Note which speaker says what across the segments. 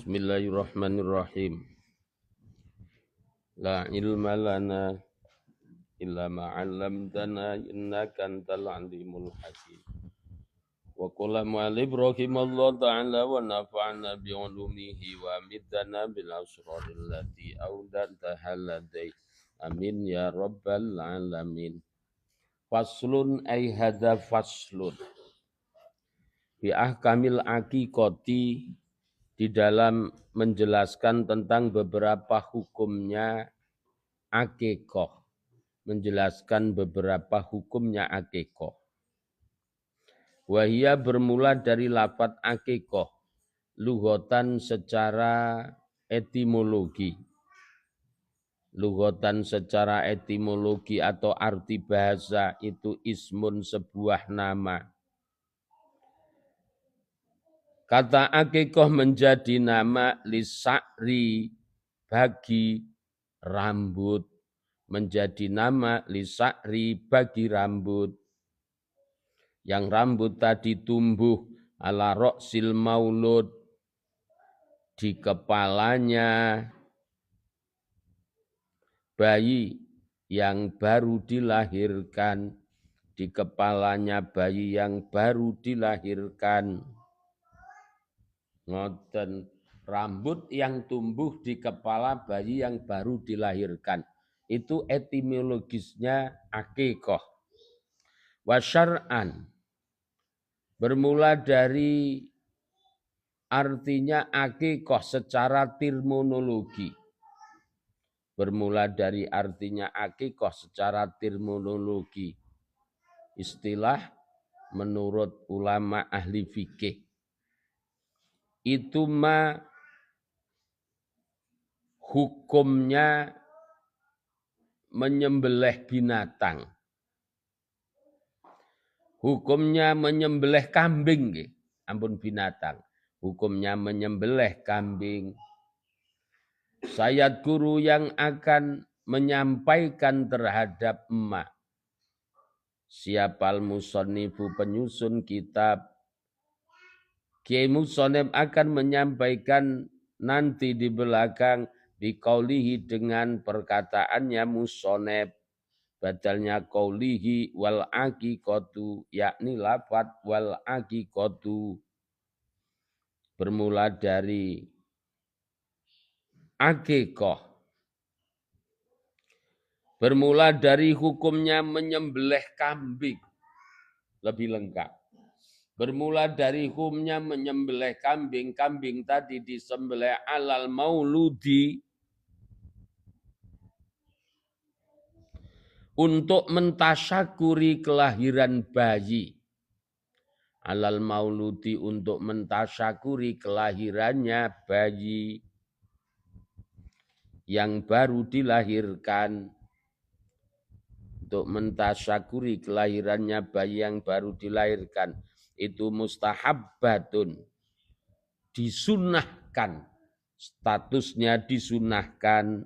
Speaker 1: Bismillahirrahmanirrahim. La ilma lana illa ma 'allamtana innaka antal alimul hakim. Wa qala mu'allif rahimallahu ta'ala wa nafa'na bi 'ulumihi wa midana bil asraril lati awdataha ladai. Amin ya rabbal alamin. Faslun ay hadza faslun. Bi ahkamil aqiqati, di dalam menjelaskan tentang beberapa hukumnya akikoh. Menjelaskan beberapa hukumnya akikoh. Wahia bermula dari lafadz akikoh. Lughatan secara etimologi. Lughatan secara etimologi atau arti bahasa itu ismun, sebuah nama. Kata akikoh menjadi nama lisa'ri, bagi rambut. Menjadi nama lisa'ri, bagi rambut. Yang rambut tadi tumbuh ala roksil maulud, di kepalanya bayi yang baru dilahirkan. Di kepalanya bayi yang baru dilahirkan. Ngoten, rambut yang tumbuh di kepala bayi yang baru dilahirkan. Itu etimologisnya akikoh. Wa syar'an, bermula dari artinya akikoh secara terminologi. Bermula dari artinya akikoh secara terminologi. Istilah menurut ulama ahli fikih. Itu hukumnya menyembelih binatang. Hukumnya menyembelih kambing. Ampun, binatang. Hukumnya menyembelih kambing. Sayyid guru yang akan menyampaikan terhadap emak. Siapal musonnifu, penyusun kitab. Kiai Musonib akan menyampaikan nanti di belakang biqaulihi, dengan perkataannya Musonib, badalnya qaulihi wal aqiqatu, yakni lafadz wal aqiqatu bermula dari aqiqah. Bermula dari hukumnya menyembelih kambing. Lebih lengkap. Bermula dari hukumnya menyembelih kambing. Kambing tadi disembelih alal mauludi, untuk mentasyakuri kelahiran bayi. Alal mauludi, untuk mentasyakuri kelahirannya bayi yang baru dilahirkan. Untuk mentasyakuri kelahirannya bayi yang baru dilahirkan. Itu mustahabbatun, disunahkan, statusnya disunahkan.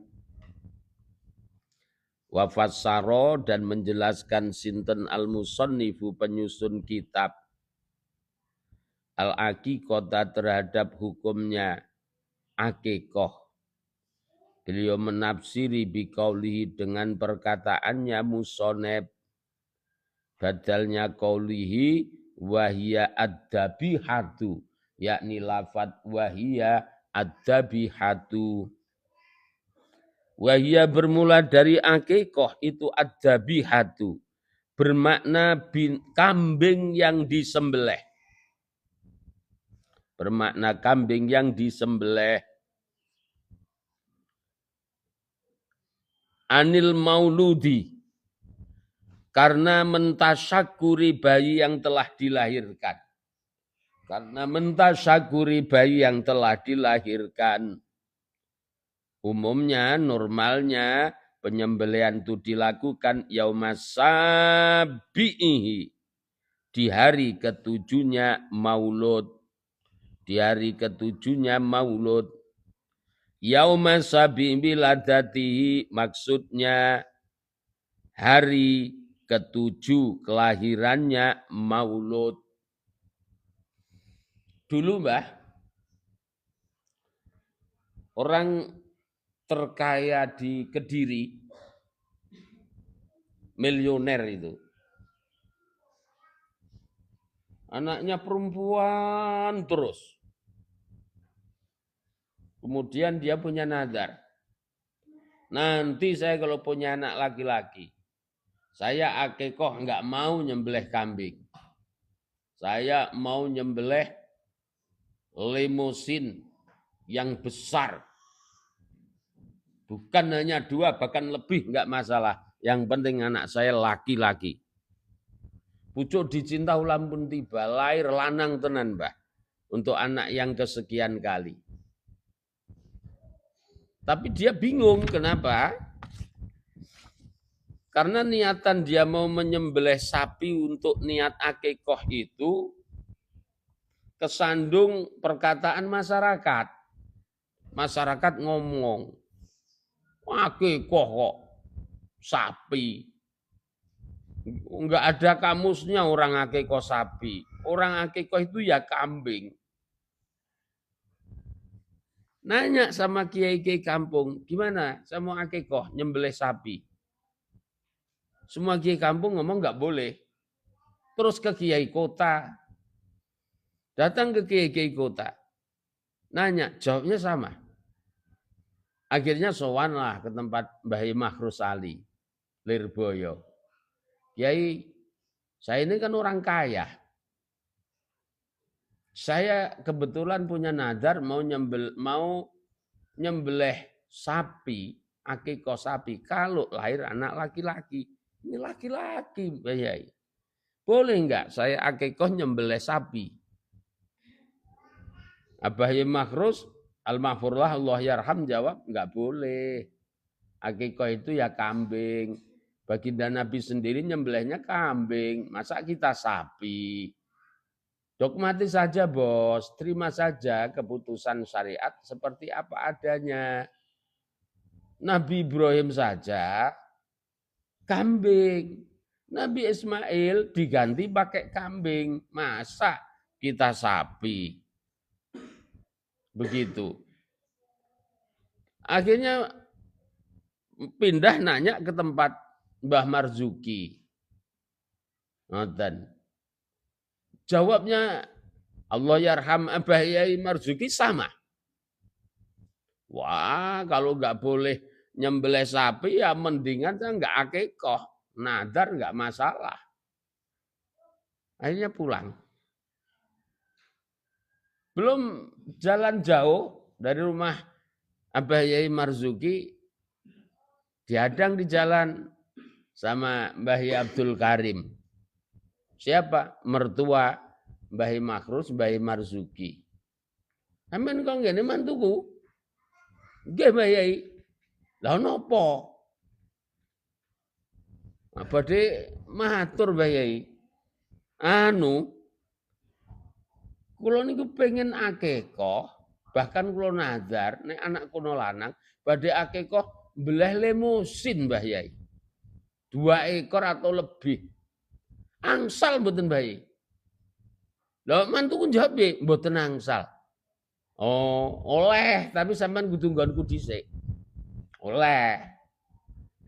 Speaker 1: Wa fassara, dan menjelaskan sinten al-musannifu, penyusun kitab, al-aqiqata, terhadap hukumnya akikoh. Beliau menafsiri biqaulihi, dengan perkataannya Musonib, badalnya qaulihi wahia ad-dabihatu, yakni lafadz wahia ad-dabihatu. Wahia bermula dari akikoh, itu ad-dabihatu, bermakna kambing yang disembelih. Bermakna kambing yang disembelih. Anil mauludi, karena mentasyakuri bayi yang telah dilahirkan. Karena mentasyakuri bayi yang telah dilahirkan. Umumnya, normalnya, penyembelihan itu dilakukan yaumas sabi'ihi, di hari ketujuhnya maulud. Di hari ketujuhnya maulud. Yaumas sabi'i biladatihi, maksudnya hari ketujuh kelahirannya maulud. Dulu Mbah, Orang terkaya di Kediri, miliuner itu. Anaknya perempuan terus. Kemudian dia punya nadar. Nanti saya kalau punya anak laki-laki, saya akikoh enggak mau nyembelih kambing. Saya mau nyembelih limusin yang besar. Bukan hanya 2, bahkan lebih enggak masalah. Yang penting anak saya laki-laki. Pucuk dicinta ulam pun tiba, lahir lanang tenan, Mbah. Untuk anak yang kesekian kali. Tapi dia bingung, kenapa? Karena niatan dia mau menyembelih sapi untuk niat akikoh itu kesandung perkataan masyarakat. Masyarakat ngomong, akikoh kok sapi. Enggak ada kamusnya orang akikoh sapi. Orang akikoh itu ya kambing. Nanya sama kiai-kiai kampung, gimana saya mau akikoh nyembelih sapi. Semua kiai kampung ngomong enggak boleh. Terus ke kiai kota. Datang ke kiai-kiai kota. Nanya, jawabnya sama. Akhirnya sowan lah ke tempat Mbah Makhrus Ali, Lirboyo. Kiai, saya ini kan orang kaya. Saya kebetulan punya nadar mau nyembelih sapi, akikoh sapi kalau lahir anak laki-laki. Ini laki-laki, Mbah Yai. Boleh enggak saya akikoh nyembelih sapi? Abah Makhrus Al-Mahfurlah Allah yarham jawab enggak boleh. Akikoh itu ya kambing. Baginda Nabi sendiri nyembelihnya kambing, masa kita sapi? Dogmati saja bos, terima saja keputusan syariat seperti apa adanya. Nabi Ibrahim saja kambing, Nabi Ismail diganti pakai kambing, masa kita sapi? Begitu. Akhirnya pindah nanya ke tempat Mbah Marzuki. Ngoten. Jawabnya Allah yarham Abah Yai Marzuki sama. Wah, kalau nggak boleh nyembelih sapi ya mendingan saya nggak akikoh. Nadar nggak masalah. Akhirnya pulang. Belum jalan jauh dari rumah Abah Yai Marzuki, dihadang di jalan sama Mbah Yai Abdul Karim. Siapa? Mertua Mbah Makhrus, Mbah Marzuki. Sampeyan kok ngene mantuku? Nggih Mbah Yai. Lah napa? Apa de matur Mbah Yai? Kula niku pengen akikoh, bahkan kula nazar nek anak kula lanang badhe akikoh mbelah limusin Mbah Yai. 2 ekor atau lebih. Angsal mboten Mbah Yai. Lah mantuku jawab piye? Mboten angsal. Oh, oleh, tapi sampean kudu nggonku dhisik. Oleh.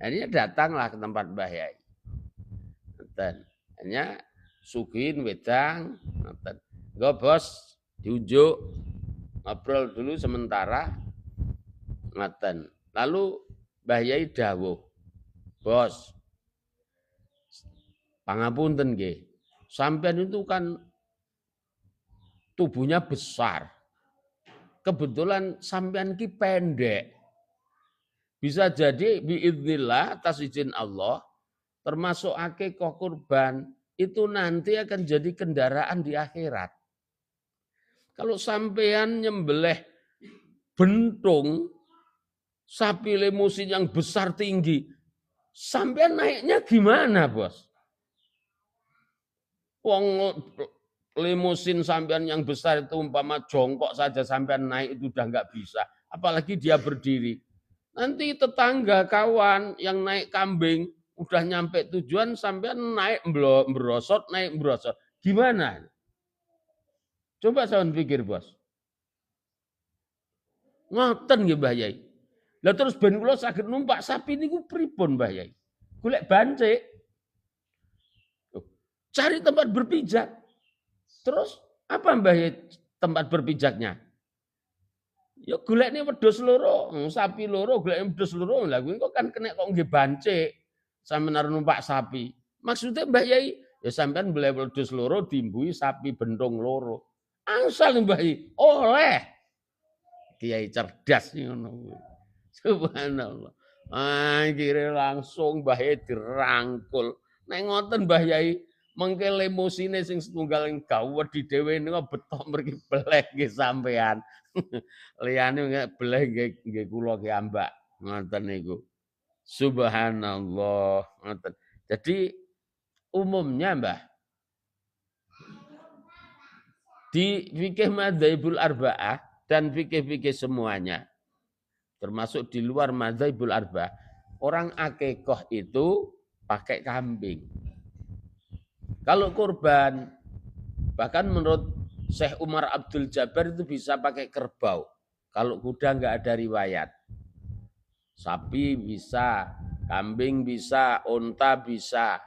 Speaker 1: Akhirnya datanglah ke tempat Mbah Yai. Ngoten. Hanya sugihin wedang, ngoten. Enggak bos, diunjuk, ngobrol dulu sementara, ngoten. Lalu Mbah Yai dawuh, bos, pangapunten nggih, sampean itu kan tubuhnya besar. Kebetulan sampean ki pendek. Bisa jadi biiznillah atas izin Allah, termasuk akikoh kurban, itu nanti akan jadi kendaraan di akhirat. Kalau sampean nyembelih bentung, sapi limusin yang besar tinggi, sampean naiknya gimana bos? Wong limusin sampean yang besar itu umpama jongkok saja sampean naik itu udah nggak bisa. Apalagi dia berdiri. Nanti tetangga kawan yang naik kambing udah nyampe tujuan sampean naik merosot, naik merosot. Gimana? Coba saya pikir bos. Ngoten nggih Mbah Yai. Lah terus ben kula saged numpak sapi niku pripun Mbah Yai? Golek bancik. Cari tempat berpijak. Terus apa Mbah Yai tempat berpijaknya? Ya golekne wedhus loro, sapi loro golekne wedhus loro. Lah kuwi kok kan kena kok nggih bancik. Sampeyan arep numpak sapi. Maksudnya Mbah Yai, ya sampean beli wedhus loro dimbui sapi bentung loro. Angsal Mbah Yai, oleh. Kiai cerdas ngono kuwi. Subhanallah. Akhire langsung Mbah Yai dirangkul. Nek ngoten Mbah Yai, mengke limosine sing setunggal gawet di dhewe niku betok mriki beleh nggih sampean. Liyane beleh nggih kula ki ambak. Ngoten niku. Subhanallah. Ngoten. Jadi umumnya Mbah, di fikih madzhabul arba'ah dan fikih-fikih semuanya, termasuk di luar madzhabul arba'ah, orang akikoh itu pakai kambing. Kalau kurban, bahkan menurut Syekh Umar Abdul Jabbar itu bisa pakai kerbau. Kalau kuda nggak ada riwayat. Sapi bisa, kambing bisa, unta bisa.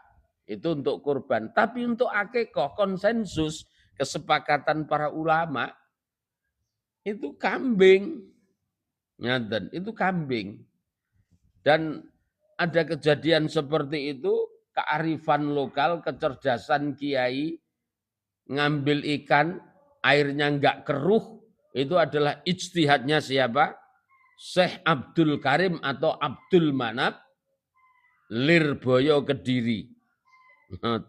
Speaker 1: Itu untuk kurban. Tapi untuk akikoh konsensus kesepakatan para ulama itu kambing. Ngaten, itu kambing. Dan ada kejadian seperti itu, kearifan lokal, kecerdasan kiai, ngambil ikan, airnya enggak keruh, itu adalah ijtihadnya siapa? Syekh Abdul Karim atau Abdul Manap, Lirboyo Kediri.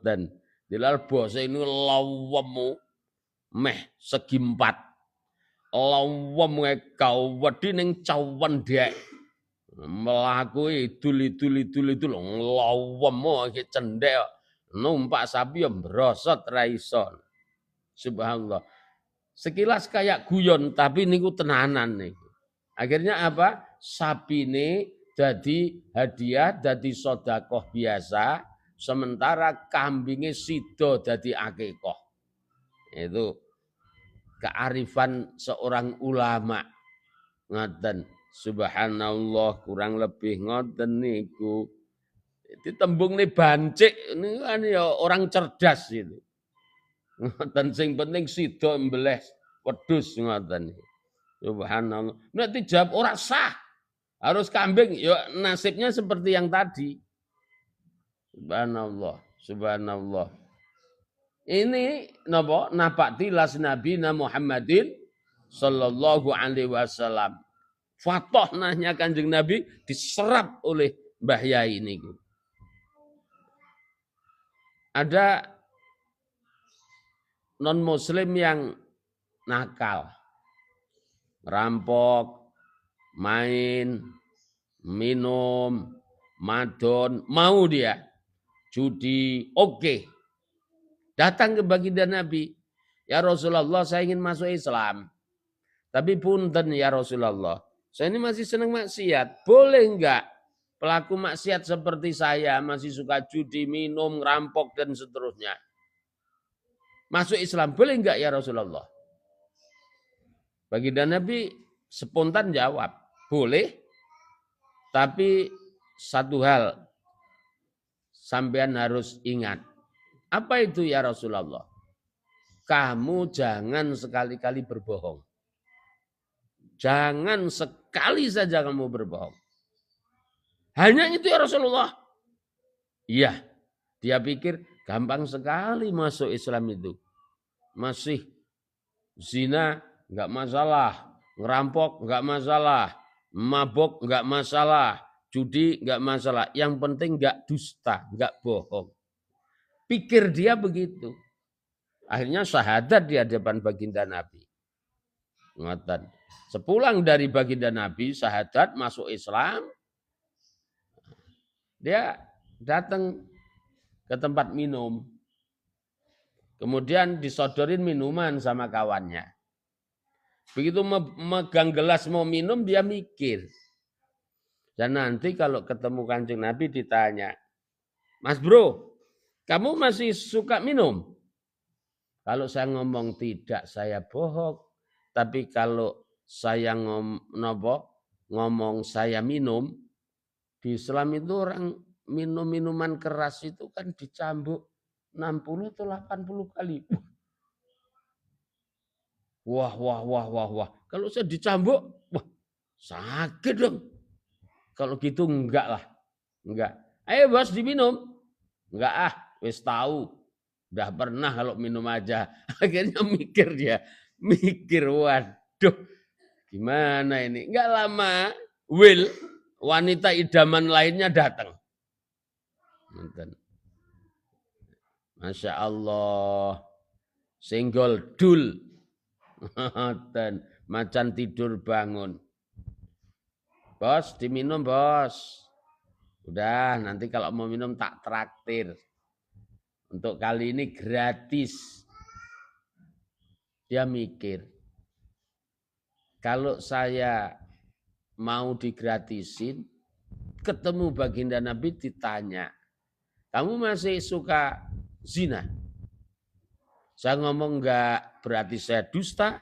Speaker 1: Dan dilal bose ini lawemu meh segi 4. Lawem kau wedi ning cawan dek. Melaku idul lawem iki cendek numpak sapi ya brosot ra iso. Subhanallah. Sekilas kayak guyon tapi niku tenanan niku. Akhirnya apa? Sapine jadi hadiah, jadi sedekah biasa, sementara kambingnya sido jadi akikoh. Itu kearifan seorang ulama. Ngoten. Subhanallah, kurang lebih ngoten niku. Itu tembung nih bancik, ini kan ya orang cerdas itu. Ngoten sing penting sido embelih wedhus ngoten. Subhanallah. Nek dijawab ora sah. Harus kambing, ya nasibnya seperti yang tadi. Subhanallah, subhanallah. Ini napa? Napak tilas Nabi Muhammadin sallallahu alaihi wasallam. Fatohnahnya Kanjeng Nabi diserap oleh Mbah Yai ini. Ada non muslim yang nakal. Rampok, main, minum, madon, mau dia judi, oke. Datang ke baginda Nabi, ya Rasulullah saya ingin masuk Islam. Tapi punten ya Rasulullah, saya ini masih senang maksiat. Boleh enggak pelaku maksiat seperti saya, masih suka judi, minum, rampok dan seterusnya, masuk Islam, boleh enggak ya Rasulullah? Baginda Nabi spontan jawab, boleh. Tapi satu hal, sampean harus ingat. Apa itu ya Rasulullah? Kamu jangan sekali-kali berbohong. Jangan sekali saja kamu berbohong. Hanya itu ya Rasulullah. Iya, dia pikir gampang sekali masuk Islam itu. Masih zina enggak masalah, ngerampok enggak masalah, mabok enggak masalah, judi enggak masalah. Yang penting enggak dusta, enggak bohong. Pikir dia begitu. Akhirnya syahadat di hadapan baginda Nabi. Ngoten. Sepulang dari baginda Nabi, syahadat masuk Islam. Dia datang ke tempat minum. Kemudian disodorin minuman sama kawannya. Begitu megang gelas mau minum, dia mikir. Dan nanti kalau ketemu Kanjeng Nabi ditanya, Mas bro, kamu masih suka minum? Kalau saya ngomong tidak, saya bohong. Tapi kalau saya ngomong saya minum, di Islam itu orang minum minuman keras itu kan dicambuk 60 atau 80 kali. Wah, wah, wah, wah, wah. Kalau saya dicambuk, wah sakit dong. Kalau gitu enggak lah. Enggak. Ayo bos diminum. Enggak ah, wis tahu. Udah pernah kalau minum aja. Akhirnya mikir dia. Mikir, waduh. Gimana ini? Enggak lama, Will, wanita idaman lainnya datang. Masya Allah. Senggol dul. Dan macan tidur bangun. Bos, diminum bos. Udah, nanti kalau mau minum tak traktir. Untuk kali ini gratis. Dia mikir, kalau saya mau digratisin, ketemu baginda Nabi ditanya, kamu masih suka zina? Saya ngomong enggak, berarti saya dusta.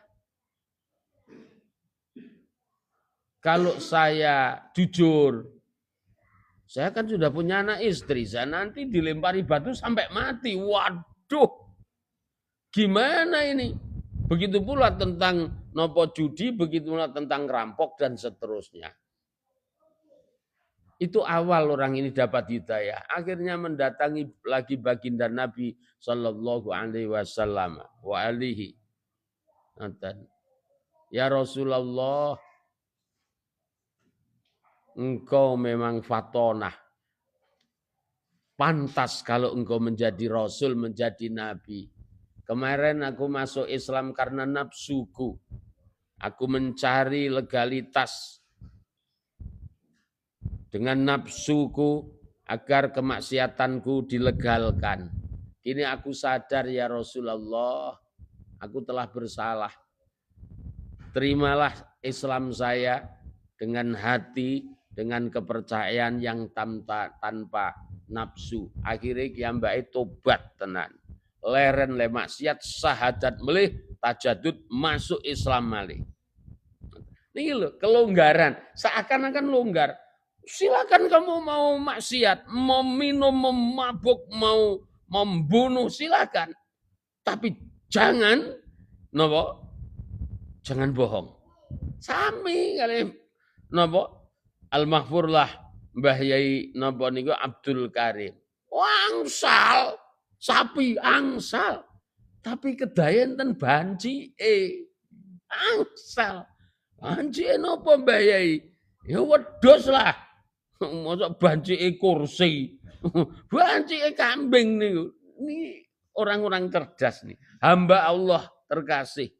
Speaker 1: Kalau saya jujur, saya kan sudah punya anak istri, saya nanti dilempari batu sampai mati. Waduh, gimana ini? Begitu pula tentang nopo judi, begitu pula tentang rampok dan seterusnya. Itu awal orang ini dapat hidayah. Akhirnya mendatangi lagi baginda Nabi Sallallahu Alaihi Wasallam wa alihi. Ya Rasulullah, engkau memang fatonah. Pantas kalau engkau menjadi Rasul, menjadi Nabi. Kemarin aku masuk Islam karena nafsuku. Aku mencari legalitas dengan nafsuku agar kemaksiatanku dilegalkan. Kini aku sadar ya Rasulullah, aku telah bersalah. Terimalah Islam saya dengan hati, dengan kepercayaan yang tanpa nafsu. Akhirnya kiambai tobat tenan. Leren le maksiat sahadat melih tajadud masuk Islam malih. Ini loh kelonggaran, seakan-akan longgar. Silakan kamu mau maksiat, mau minum, mau mabuk, mau membunuh silakan. Tapi jangan nopo? Jangan bohong. Sami kali nopo? Al-Mahfurlah Mbah Yai nopo niku Abdul Karim. Angsal, sapi angsal. Tapi kedayen ten banci angsal. Banci nopo Mbah Yai? Ya wedhus lah. Mosok banci kursi. Banci kambing niku. Ini orang-orang cerdas nih. Hamba Allah terkasih.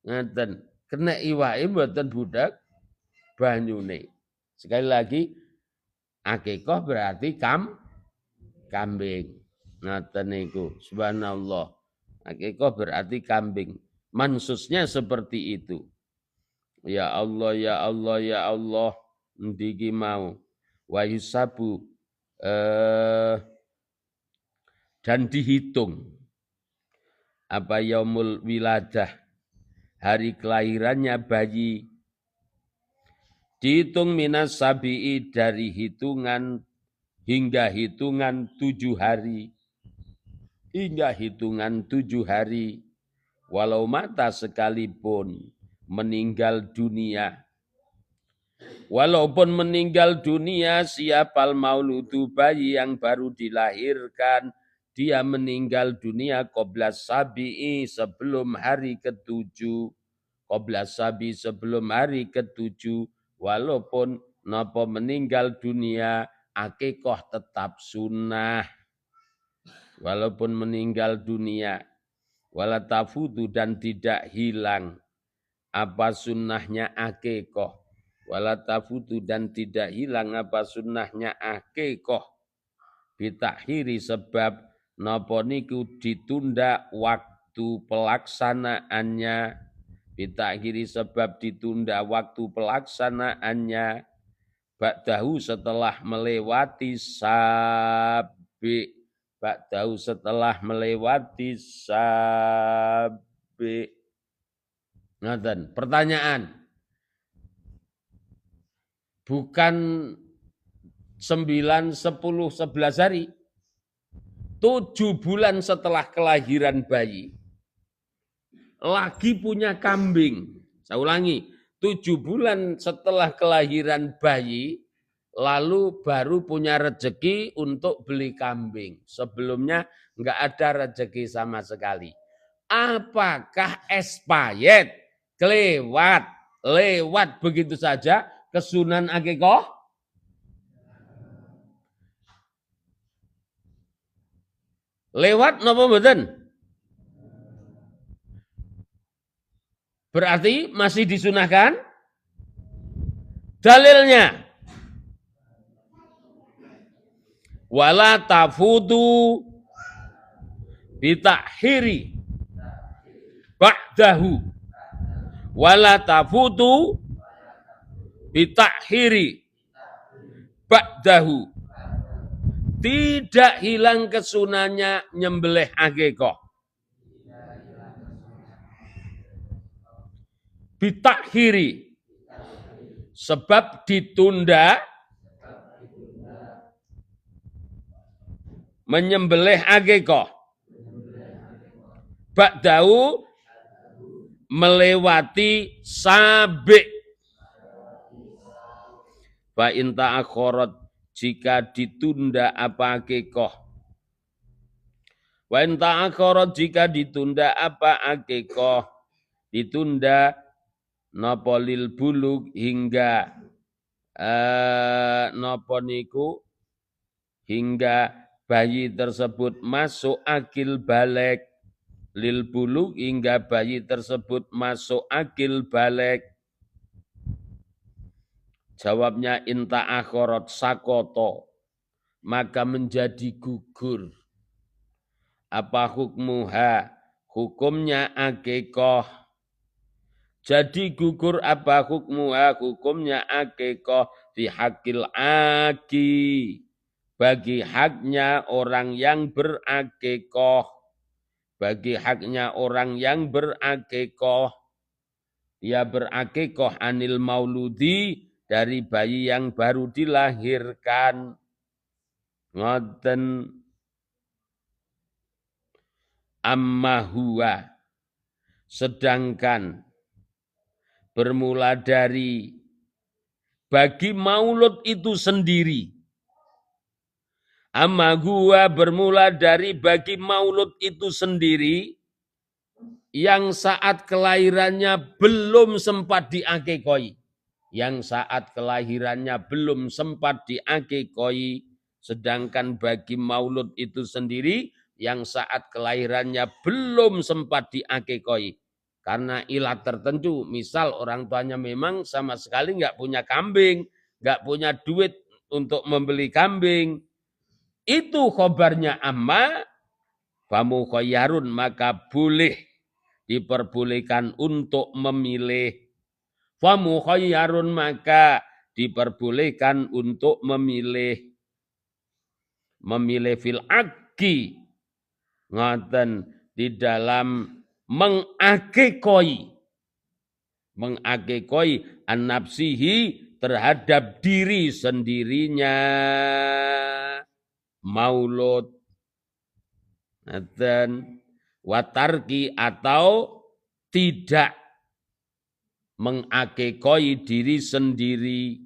Speaker 1: Ngeten, kena iwake mboten budak banyune. Sekali lagi akikah berarti kambing. Ngeten niku, subhanallah. Akikah berarti kambing. Mansusnya seperti itu. Ya Allah, ya Allah, ya Allah, ndiki mau wa yusabu dan dihitung apa yaumul wiladah, hari kelahirannya bayi, dihitung minas sabi'i dari hitungan hingga hitungan 7 hari, hingga hitungan 7 hari, walau mata sekalipun meninggal dunia. Walaupun meninggal dunia, siapal mauludu, bayi yang baru dilahirkan, dia meninggal dunia qabla sabi'i, sebelum hari ke-7. Qabla sabi, sebelum hari ke-7. Walaupun napa meninggal dunia, akikah tetap sunnah. Walaupun meninggal dunia, wala tafutu, dan tidak hilang apa sunnahnya akikah. Wala tafutu, dan tidak hilang apa sunnahnya akikah. Bitakhiri, sebab napa niku ditunda waktu pelaksanaannya. Bitakhiri, sebab ditunda waktu pelaksanaannya. Ba'dahu, setelah melewati sabi. Ba'dahu, setelah melewati sabi. Ngaten, pertanyaan. bukan 9, 10, 11 hari. 7 bulan setelah kelahiran bayi, lagi punya kambing. Saya ulangi, 7 bulan setelah kelahiran bayi, lalu baru punya rezeki untuk beli kambing. Sebelumnya enggak ada rezeki sama sekali. Apakah expired, lewat begitu saja kesunan akikoh? Lewat napa mboten? Berarti masih disunahkan? Dalilnya wala tafudu bitakhiri ba'dahu wala tafudu bitakhiri ba'dahu. Tidak hilang kesunahnya nyembelih akikoh. Bitakhiri, sebab ditunda menyembelih akikoh. Ba'dahu, melewati sabik. Fa in ta'akhirat, jika ditunda apa akikoh. Wa in ta'akhirat, jika ditunda apa akikoh. Ditunda napa lil bulug hingga napa niku hingga bayi tersebut masuk akil balik. Lil bulug hingga bayi tersebut masuk akil balik. Jawabnya inta akhorot sakoto, maka menjadi gugur. Apa hukmuha? Hukumnya akikoh. Jadi gugur apa hukmuha? Hukumnya akikoh fi hakil aki. Bagi haknya orang yang berakikoh. Bagi haknya orang yang berakikoh. Dia berakikoh anil mauludi, dari bayi yang baru dilahirkan. Ngoten. Amma huwa, sedangkan bermula dari bagi maulud itu sendiri. Amma huwa, bermula dari bagi maulud itu sendiri, yang saat kelahirannya belum sempat diakikoi. Yang saat kelahirannya belum sempat diakikoi, sedangkan bagi maulud itu sendiri yang saat kelahirannya belum sempat diakikoi karena ilat tertentu, misal orang tuanya memang sama sekali nggak punya kambing, nggak punya duit untuk membeli kambing, itu khobarnya amma famu khoyarun, maka boleh diperbolehkan untuk memilih. Famu khayyarun, maka diperbolehkan untuk memilih. Memilih fil akki, ngoten, di dalam mengakikoi. Mengakikoi an-nafsihi, terhadap diri sendirinya. Maulud. Ngoten, watarki, atau tidak mengakikoi diri sendiri,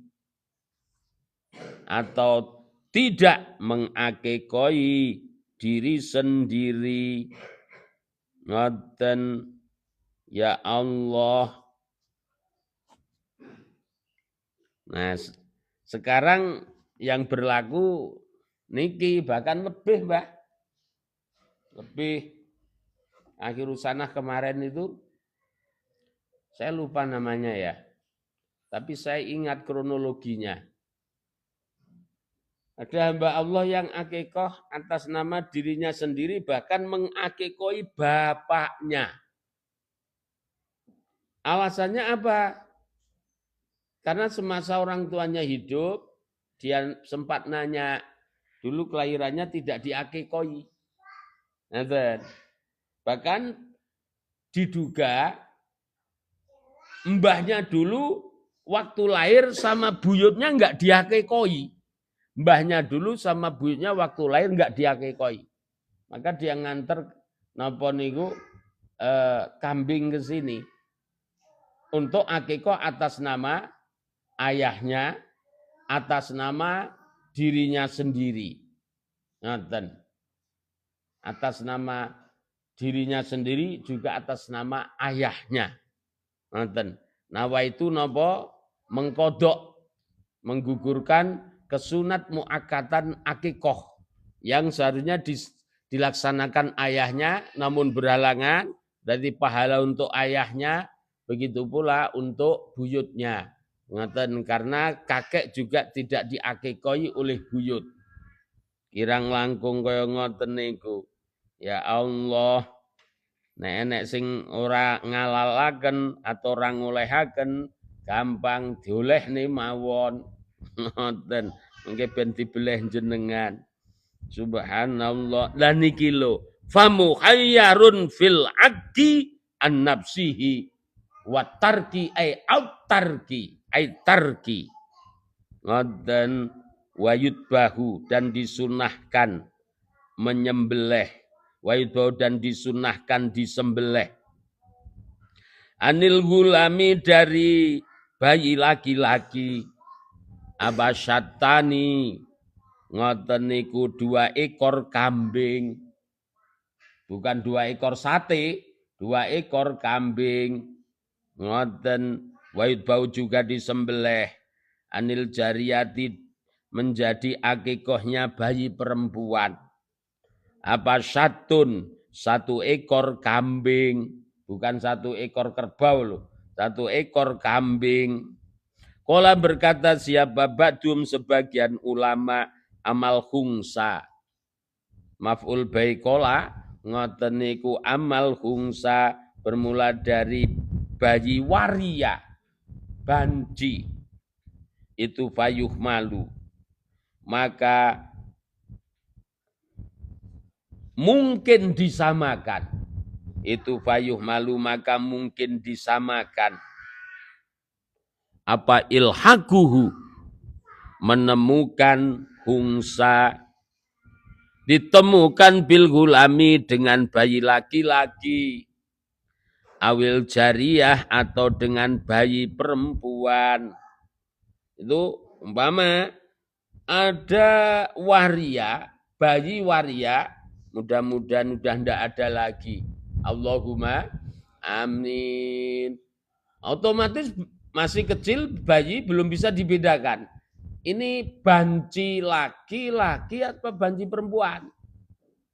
Speaker 1: atau tidak mengakikoi diri sendiri. Ngoten, ya Allah. Nah, sekarang yang berlaku niki bahkan lebih, Mbah. Lebih. Akhir sanah kemarin itu saya lupa namanya ya. Tapi saya ingat kronologinya. Ada hamba Allah yang akikoh atas nama dirinya sendiri, bahkan mengakikoi bapaknya. Alasannya apa? Karena semasa orang tuanya hidup, dia sempat nanya, dulu kelahirannya tidak diakikoi. Bahkan diduga mbahnya dulu waktu lahir sama buyutnya enggak diakekoi. Mbahnya dulu sama buyutnya waktu lahir enggak diakekoi. Maka dia nganter napa niku kambing ke sini untuk akikoh atas nama ayahnya, atas nama dirinya sendiri. Ngoten. Atas nama dirinya sendiri juga atas nama ayahnya. Ngoten. Nawa itu napa mengkodok, menggugurkan kesunat muakkatan akikoh yang seharusnya dilaksanakan ayahnya namun berhalangan, dari pahala untuk ayahnya, begitu pula untuk buyutnya. Ngoten, karena kakek juga tidak diakikoi oleh buyut. Kirang langkung kaya ngoten niku. Ya Allah, nek sing ora ngalalaken atau ora ngolehaken gampang diolehne mawon. Ngoten, mengke ben dibeleh jenengan. Subhanallah. Lah niki lho, famu khayyarun fil aqdi an nafsihi wa tarki ay autarki ay tarki. Ngoten, wayutbahu dan disunahkan menyembelih, wayutbahu dan disunahkan disembelih. Anil gulami dari bayi laki-laki, abasyatani, ngoten niku 2 ekor kambing, bukan 2 ekor sate, 2 ekor kambing. Ngoten, wayutbahu juga disembelih. Anil jariyati menjadi akikohnya bayi perempuan. Apa syatun, 1 ekor kambing, bukan 1 ekor kerbau loh, 1 ekor kambing. Qala berkata siapa ba'dum sebagian ulama amal khungsa. Maf'ul bai qala ngoten niku amal khungsa bermula dari bayi waria, banci. Itu fayuh malu. Maka mungkin disamakan. Itu fayuh malu, maka mungkin disamakan. Apa ilhaquhu, menemukan hungsa, ditemukan bil gulami dengan bayi laki-laki, awil jariyah atau dengan bayi perempuan. Itu umpama ada waria, bayi waria, mudah-mudahan udah ndak ada lagi. Allahumma amin. Otomatis masih kecil, bayi belum bisa dibedakan. Ini banci laki-laki atau banci perempuan.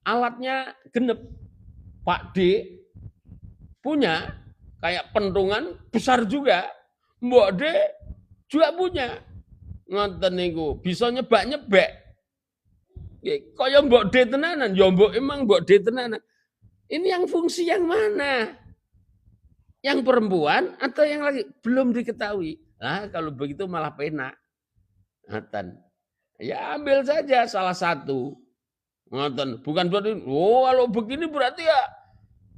Speaker 1: Alatnya genep. Pak D punya kayak pentungan besar juga. Mbok D juga punya. Ngoten niku, bisa nyebak-nyebek. Kaya mbok D tenanan, ya mbok emang mbok D tenanan. Ini yang fungsi yang mana? Yang perempuan atau yang laki? Belum diketahui. Nah, kalau begitu malah penak. Ngoten. Ya ambil saja salah satu. Ngoten. Bukan berarti, oh kalau begini berarti ya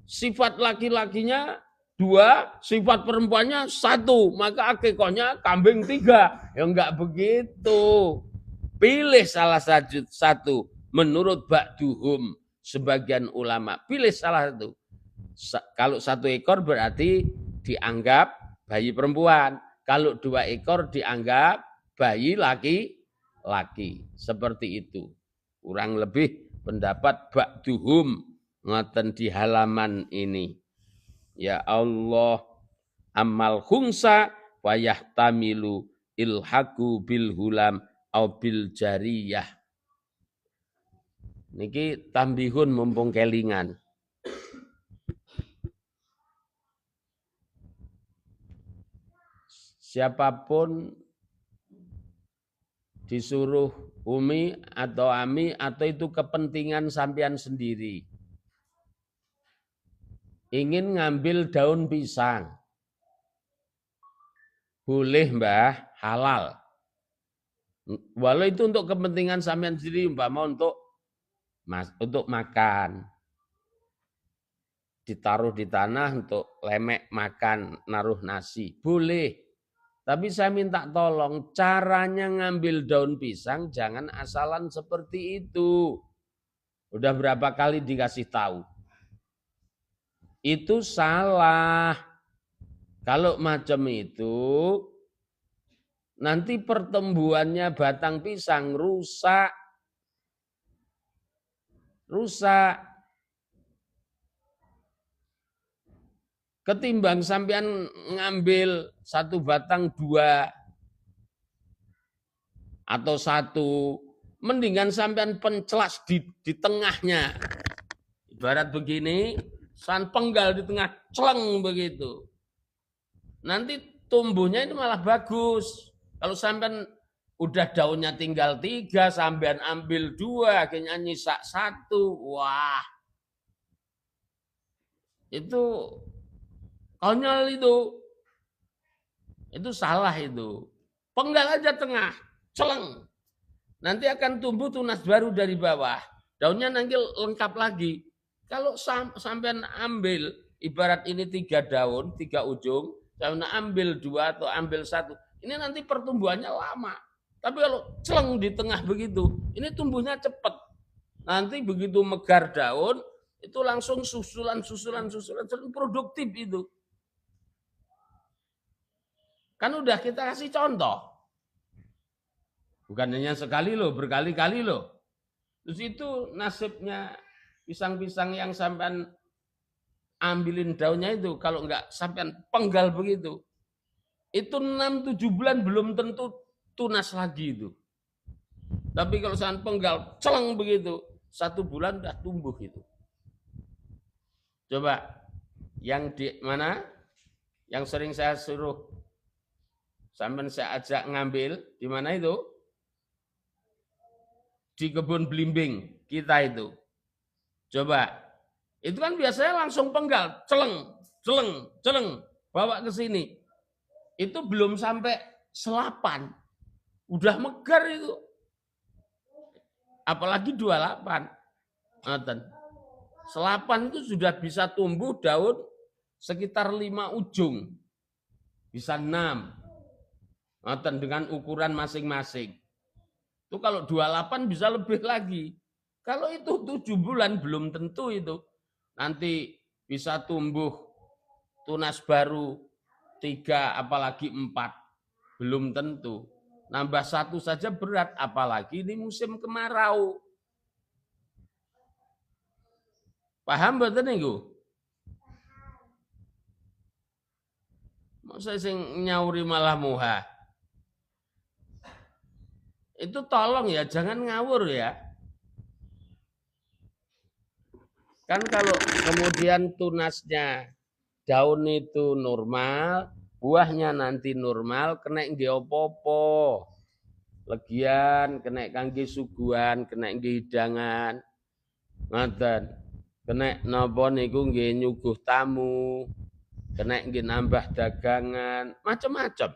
Speaker 1: sifat laki-lakinya 2, sifat perempuannya 1, maka akikohnya kambing 3. Ya enggak begitu. Pilih salah satu menurut ba'duhum sebagian ulama. Pilih salah satu. Kalau 1 ekor berarti dianggap bayi perempuan. Kalau 2 ekor dianggap bayi laki-laki. Seperti itu. Kurang lebih pendapat ba'duhum ngoten di halaman ini. Ya Allah, amal khungsa wa yahtamilu ilhaku bil hulam au bil jariyah. Niki tambihun mumpung kelingan. Siapapun disuruh umi atau ami atau itu kepentingan sampean sendiri. Ingin ngambil daun pisang. Boleh mbah, halal. Walau itu untuk kepentingan sampean sendiri, umpama untuk makan. Ditaruh di tanah untuk lemek makan, naruh nasi. Boleh. Tapi saya minta tolong caranya ngambil daun pisang jangan asalan seperti itu. Udah berapa kali dikasih tahu. Itu salah. Kalau macam itu nanti pertumbuhannya batang pisang rusak. Rusak. Ketimbang sampean ngambil satu batang dua atau satu, mendingan sampean pencelas di tengahnya. Ibarat begini, san penggal di tengah, celeng begitu. Nanti tumbuhnya itu malah bagus. Kalau sampean udah daunnya tinggal 3, sampean ambil 2, akhirnya nyisa 1, wah, itu konyol itu salah itu. Penggal aja tengah, celeng. Nanti akan tumbuh tunas baru dari bawah. Daunnya nanti lengkap lagi. Kalau sampean ambil, ibarat ini 3 daun, 3 ujung, sampean ambil 2 atau ambil 1, ini nanti pertumbuhannya lama. Tapi kalau celeng di tengah begitu, ini tumbuhnya cepat. Nanti begitu megar daun, itu langsung susulan produktif itu. Kan udah kita kasih contoh. Bukan hanya sekali loh, berkali-kali loh. Terus itu nasibnya pisang-pisang yang sampean ambilin daunnya itu, kalau enggak sampean penggal begitu, itu 6-7 bulan belum tentu tunas lagi itu. Tapi kalau sampean penggal, celeng begitu, 1 bulan udah tumbuh itu. Coba, yang di mana? Yang sering saya suruh, sampean saya ajak ngambil, di mana itu? Di kebun belimbing kita itu. Coba, itu kan biasanya langsung penggal, celeng, celeng, celeng, bawa ke sini. Itu belum sampai selapan, udah megar itu. Apalagi 28. Selapan itu sudah bisa tumbuh daun sekitar 5 ujung. Bisa 6. Dengan ukuran masing-masing. Itu kalau 28 bisa lebih lagi. Kalau itu 7 bulan belum tentu itu. Nanti bisa tumbuh tunas baru 3 apalagi 4. Belum tentu. Nambah 1 saja berat, apalagi ini musim kemarau. Paham betul niku? Masa sing nyauri malah muha. Itu tolong ya, jangan ngawur ya. Kan kalau kemudian tunasnya daun itu normal, buahnya nanti normal, kena nggih opo-opo. Legian, kena kangge suguhan, kena nggih hidangan. Ngoten. Kena napa niku nggih nyuguh tamu, kena nggih nambah dagangan, macam-macam.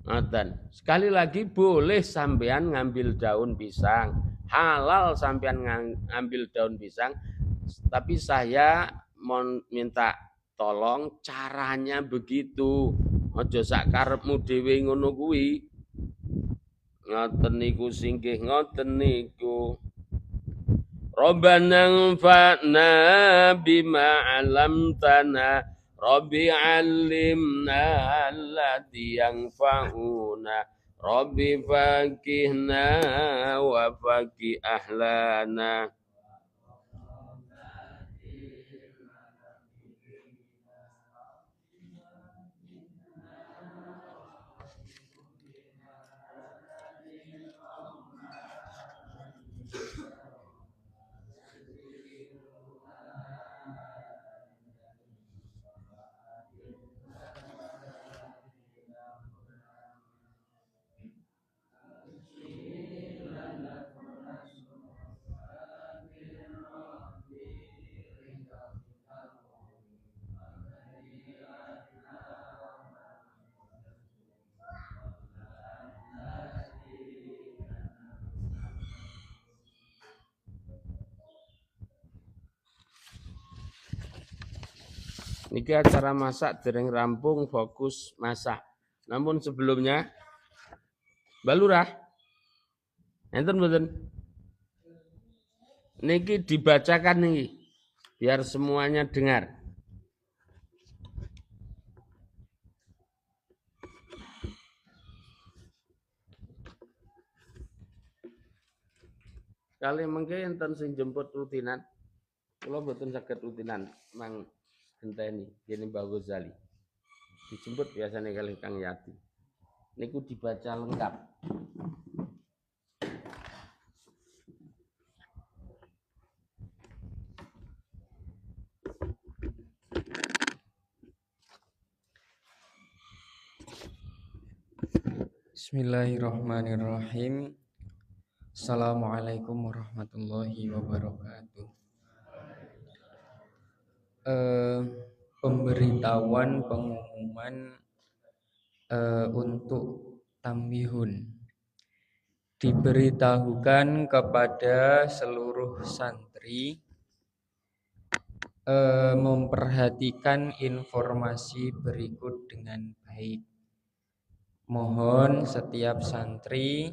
Speaker 1: Ngoten. Sekali lagi boleh sampean ngambil daun pisang, halal sampean ngambil daun pisang, tapi saya mau minta tolong caranya begitu. Aja sak karepmu dhewe ngono kuwi. Ngoten niku singgih ngoten niku. Rabbana anfa'na bima 'allamtana Rabbi 'allimna alladzi yanfa'una Rabbi faqihna wa faqih ahlana. Niki acara masak dereng rampung, fokus masak. Namun sebelumnya Mbak Lurah, enten mboten? Niki dibacakan nih biar semuanya dengar. Kali mengke enten sing jemput rutinan. Kula mboten saged rutinan, mang genteni dene Mbak Ghazali. Dijemput biasanya kali Kang Yati. Niku dibaca lengkap.
Speaker 2: Bismillahirrahmanirrahim. Assalamualaikum warahmatullahi wabarakatuh. Pemberitahuan pengumuman untuk tambihun diberitahukan kepada seluruh santri memperhatikan informasi berikut dengan baik. Mohon setiap santri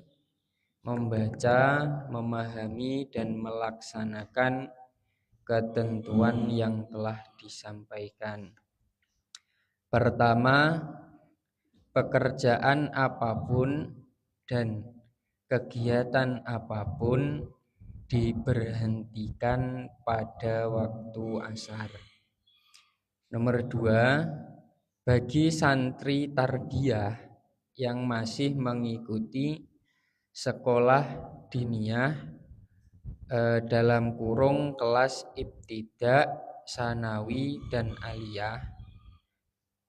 Speaker 2: membaca, memahami, dan melaksanakan ketentuan yang telah disampaikan. Pertama, pekerjaan apapun dan kegiatan apapun diberhentikan pada waktu asar. Nomor 2, bagi santri tarbiyah yang masih mengikuti sekolah diniyah dalam kurung kelas ibtidak, sanawi, dan aliyah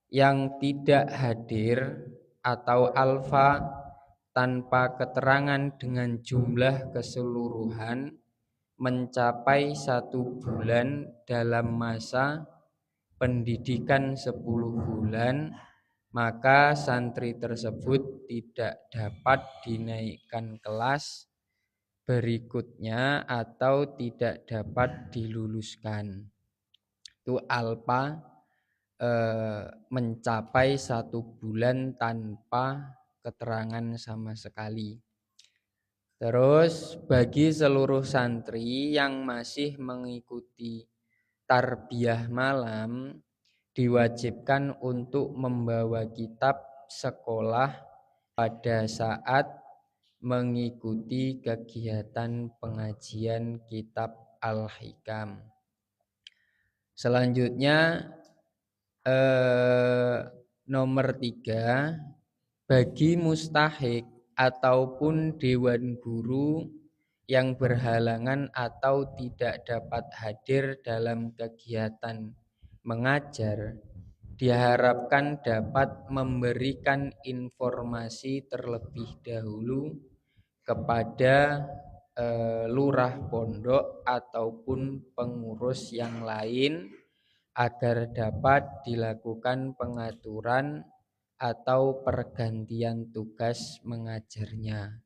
Speaker 2: yang tidak hadir atau alfa tanpa keterangan dengan jumlah keseluruhan mencapai 1 bulan dalam masa pendidikan 10 bulan, maka santri tersebut tidak dapat dinaikkan kelas berikutnya atau tidak dapat diluluskan. Itu alfa mencapai 1 bulan tanpa keterangan sama sekali. Terus bagi seluruh santri yang masih mengikuti tarbiyah malam diwajibkan untuk membawa kitab sekolah pada saat mengikuti kegiatan pengajian kitab Al-Hikam. Selanjutnya nomor 3, bagi mustahik ataupun dewan guru yang berhalangan atau tidak dapat hadir dalam kegiatan mengajar diharapkan dapat memberikan informasi terlebih dahulu kepada lurah pondok ataupun pengurus yang lain agar dapat dilakukan pengaturan atau pergantian tugas mengajarnya.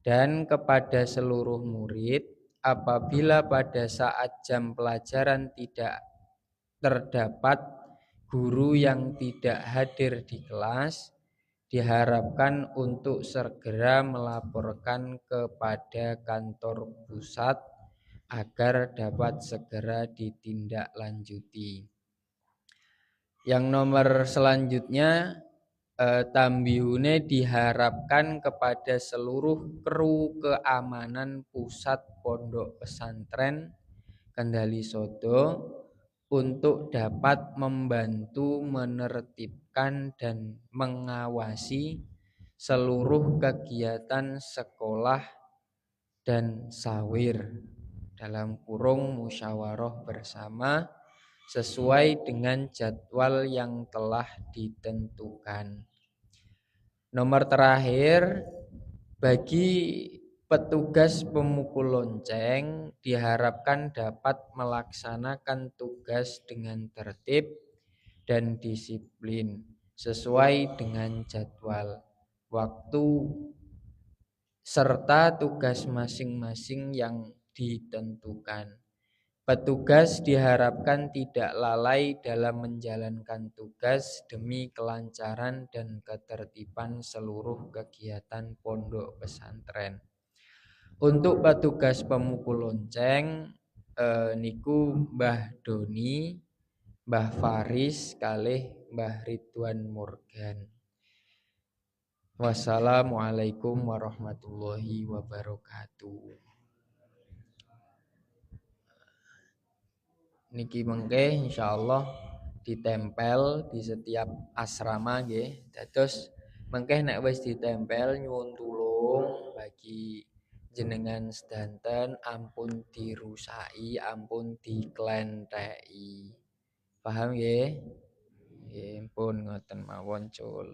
Speaker 2: Dan kepada seluruh murid, apabila pada saat jam pelajaran tidak terdapat guru yang tidak hadir di kelas, diharapkan untuk segera melaporkan kepada kantor pusat agar dapat segera ditindaklanjuti. Yang nomor selanjutnya, tambihune diharapkan kepada seluruh kru keamanan pusat pondok pesantren Kendali Sodo untuk dapat membantu menertibkan dan mengawasi seluruh kegiatan sekolah dan sawir dalam kurung musyawarah bersama sesuai dengan jadwal yang telah ditentukan. Nomor terakhir, bagi petugas pemukul lonceng diharapkan dapat melaksanakan tugas dengan tertib dan disiplin sesuai dengan jadwal, waktu, serta tugas masing-masing yang ditentukan. Petugas diharapkan tidak lalai dalam menjalankan tugas demi kelancaran dan ketertiban seluruh kegiatan pondok pesantren. Untuk petugas pemukul lonceng niku Mbah Doni, Mbah Faris kalih Mbah Ridwan Morgan. Wassalamualaikum warahmatullahi wabarakatuh. Niki mengke insyaallah ditempel di setiap asrama nggih. Dados mengke nek wis ditempel nyuwun tulung bagi jenengan sedanten ampun dirusaki, ampun diklentheki. Paham nggih? Nggih pun ngoten mawon cul.